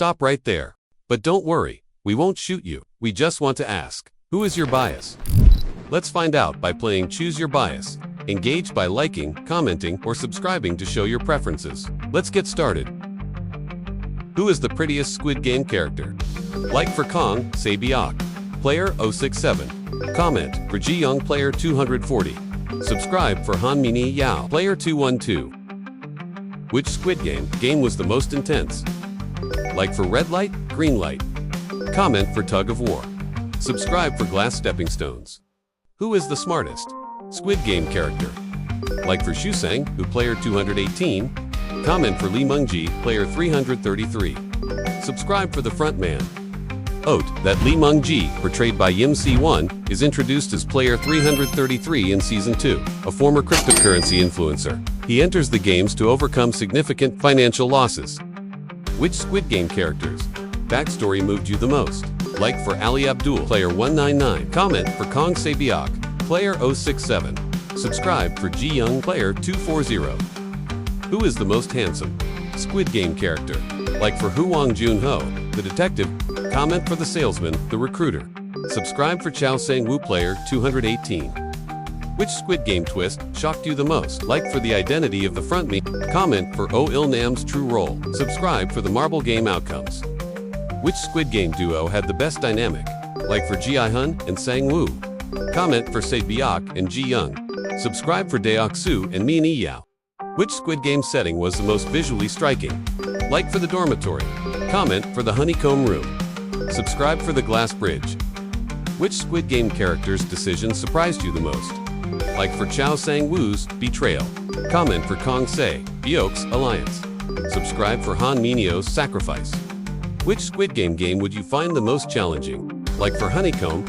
stop right there. But don't worry, we won't shoot you. We just want to ask, who is your bias? Let's find out by playing Choose Your Bias. Engage by liking, commenting, or subscribing to show your preferences. Let's get started. Who is the prettiest Squid Game character? Like for Kong, sae-byeok, player 067. Comment for Ji-hun, player 240. Subscribe for Han Mini Yao, player 212. Which Squid Game was the most intense? Like for red light, green light. Comment for tug of war. Subscribe for glass stepping stones. Who is the smartest Squid Game character? Like for Shu Sang, who player 218. Comment for Lee Mung-ji, player 333. Subscribe for the front man. Note that Lee Mung-ji, portrayed by Yim Si-won, is introduced as player 333 in Season 2, a former cryptocurrency influencer. He enters the games to overcome significant financial losses. Which Squid Game characters' backstory moved you the most? Like for Ali Abdul, player 199. Comment for Kong sae-byeok, player 067. Subscribe for Ji-hun, player 240. Who is the most handsome Squid Game character? Like for Hwang Jun-ho, the detective. Comment for the salesman, the recruiter. Subscribe for Chow Sang-woo, player 218. Which Squid Game twist shocked you the most? Like for the identity of the frontman. Comment for Oh Il-nam's true role. Subscribe for the marble game outcomes. Which Squid Game duo had the best dynamic? Like for gi-hun and Sang-woo. Comment for sae-byeok and Ji-young. Subscribe for Deok-soo and Min Yao. Which Squid Game setting was the most visually striking? Like for the dormitory. Comment for the honeycomb room. Subscribe for the glass bridge. Which Squid Game character's decision surprised you the most? Like for Chow Sang-woo's betrayal. Comment for Kong sae-byeok's alliance. Subscribe for Han Minyo's sacrifice. Which Squid Game would you find the most challenging? Like for honeycomb.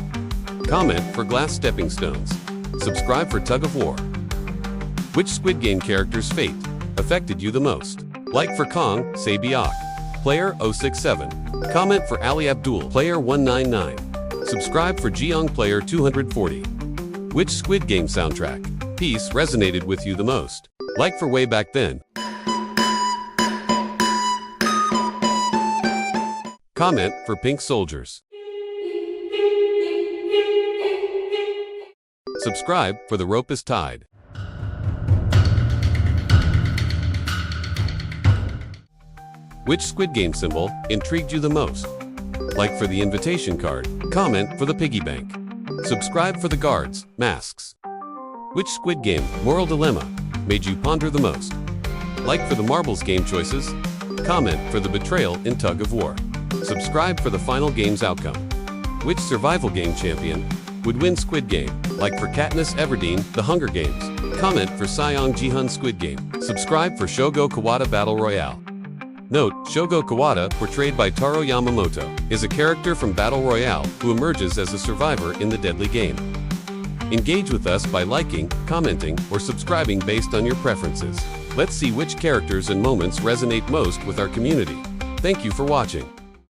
Comment for glass stepping stones. Subscribe for tug of war. Which Squid Game character's fate affected you the most? Like for Kong sae-byeok, player 067. Comment for Ali Abdul, player 199. Subscribe for Ji-young, player 240. Which Squid Game soundtrack piece resonated with you the most? Like for Way Back Then. Comment for Pink Soldiers. Subscribe for The Rope is Tied. Which Squid Game symbol intrigued you the most? Like for the invitation card. Comment for the piggy bank. Subscribe for the guards' masks. Which Squid Game moral dilemma made you ponder the most? Like for the marbles game choices. Comment for the betrayal in tug of war. Subscribe for the final game's outcome. Which survival game champion would win Squid Game? Like for Katniss Everdeen, The Hunger Games. Comment for Seong Ji-hun Squid Game. Subscribe for Shogo Kawada Battle Royale. Note, Shogo Kawada, portrayed by Taro Yamamoto, is a character from Battle Royale who emerges as a survivor in the deadly game. Engage with us by liking, commenting, or subscribing based on your preferences. Let's see which characters and moments resonate most with our community. Thank you for watching.